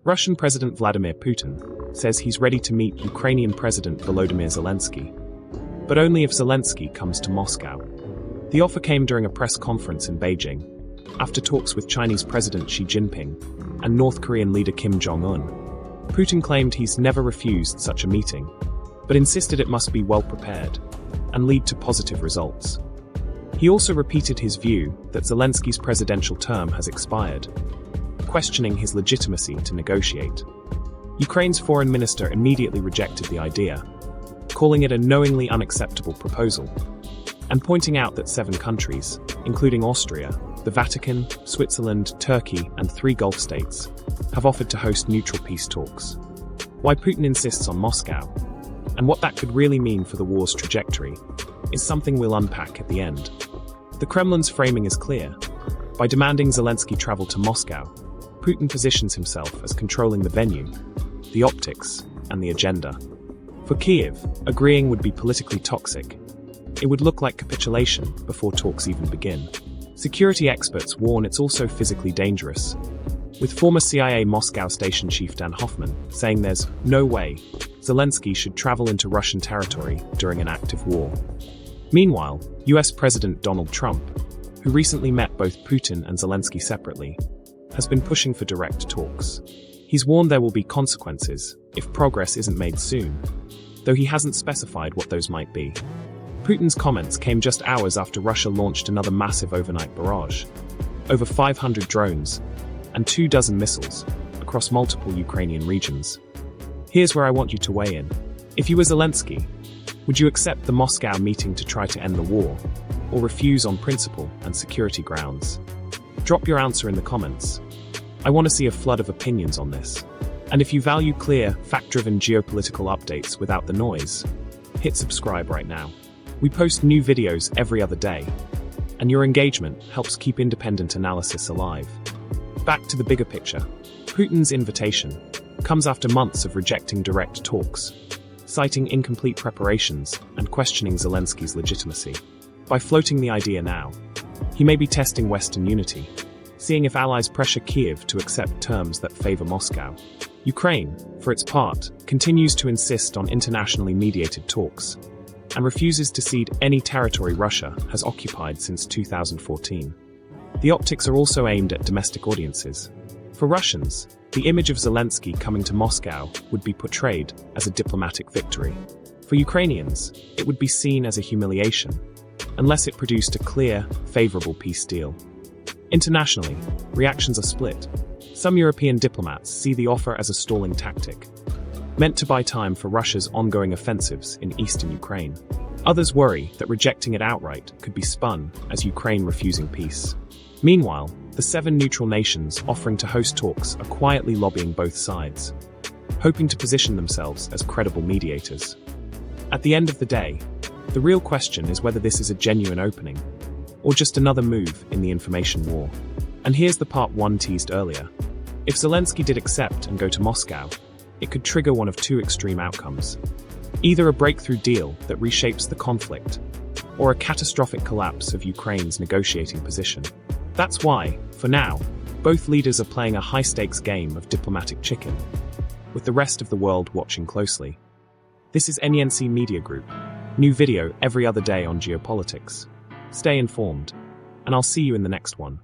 Russian President Vladimir Putin says he's ready to meet Ukrainian President Volodymyr Zelenskyy, but only if Zelenskyy comes to Moscow. The offer came during a press conference in Beijing, after talks with Chinese President Xi Jinping and North Korean leader Kim Jong-un. Putin claimed he's never refused such a meeting, but insisted it must be well prepared and lead to positive results. He also repeated his view that Zelenskyy's presidential term has expired, questioning his legitimacy to negotiate. Ukraine's foreign minister immediately rejected the idea, calling it a knowingly unacceptable proposal, and pointing out that 7 countries, including Austria, the Vatican, Switzerland, Turkey, and 3 Gulf states, have offered to host neutral peace talks. Why Putin insists on Moscow, and what that could really mean for the war's trajectory, is something we'll unpack at the end. The Kremlin's framing is clear. By demanding Zelenskyy travel to Moscow, Putin positions himself as controlling the venue, the optics, and the agenda. For Kyiv, agreeing would be politically toxic. It would look like capitulation before talks even begin. Security experts warn it's also physically dangerous, with former CIA Moscow station chief Dan Hoffman saying there's no way Zelenskyy should travel into Russian territory during an active war. Meanwhile, US President Donald Trump, who recently met both Putin and Zelenskyy separately, has been pushing for direct talks. He's warned there will be consequences if progress isn't made soon, though he hasn't specified what those might be. Putin's comments came just hours after Russia launched another massive overnight barrage, over 500 drones, and 24 missiles, across multiple Ukrainian regions. Here's where I want you to weigh in. If you were Zelenskyy, would you accept the Moscow meeting to try to end the war, or refuse on principle and security grounds? Drop your answer in the comments. I want to see a flood of opinions on this. And if you value clear, fact-driven geopolitical updates without the noise, hit subscribe right now. We post new videos every other day, and your engagement helps keep independent analysis alive. Back to the bigger picture. Putin's invitation comes after months of rejecting direct talks, citing incomplete preparations and questioning Zelenskyy's legitimacy. By floating the idea now, he may be testing Western unity, seeing if allies pressure Kyiv to accept terms that favor Moscow. Ukraine, for its part, continues to insist on internationally mediated talks, and refuses to cede any territory Russia has occupied since 2014. The optics are also aimed at domestic audiences. For Russians, the image of Zelenskyy coming to Moscow would be portrayed as a diplomatic victory. For Ukrainians, it would be seen as a humiliation, unless it produced a clear, favorable peace deal. Internationally, reactions are split. Some European diplomats see the offer as a stalling tactic, meant to buy time for Russia's ongoing offensives in eastern Ukraine. Others worry that rejecting it outright could be spun as Ukraine refusing peace. Meanwhile, the 7 neutral nations offering to host talks are quietly lobbying both sides, hoping to position themselves as credible mediators. At the end of the day, the real question is whether this is a genuine opening, or just another move in the information war. And here's the part 1 teased earlier. If Zelenskyy did accept and go to Moscow, it could trigger one of 2 extreme outcomes. Either a breakthrough deal that reshapes the conflict, or a catastrophic collapse of Ukraine's negotiating position. That's why, for now, both leaders are playing a high-stakes game of diplomatic chicken, with the rest of the world watching closely. This is NENC Media Group. New video every other day on geopolitics. Stay informed, and I'll see you in the next one.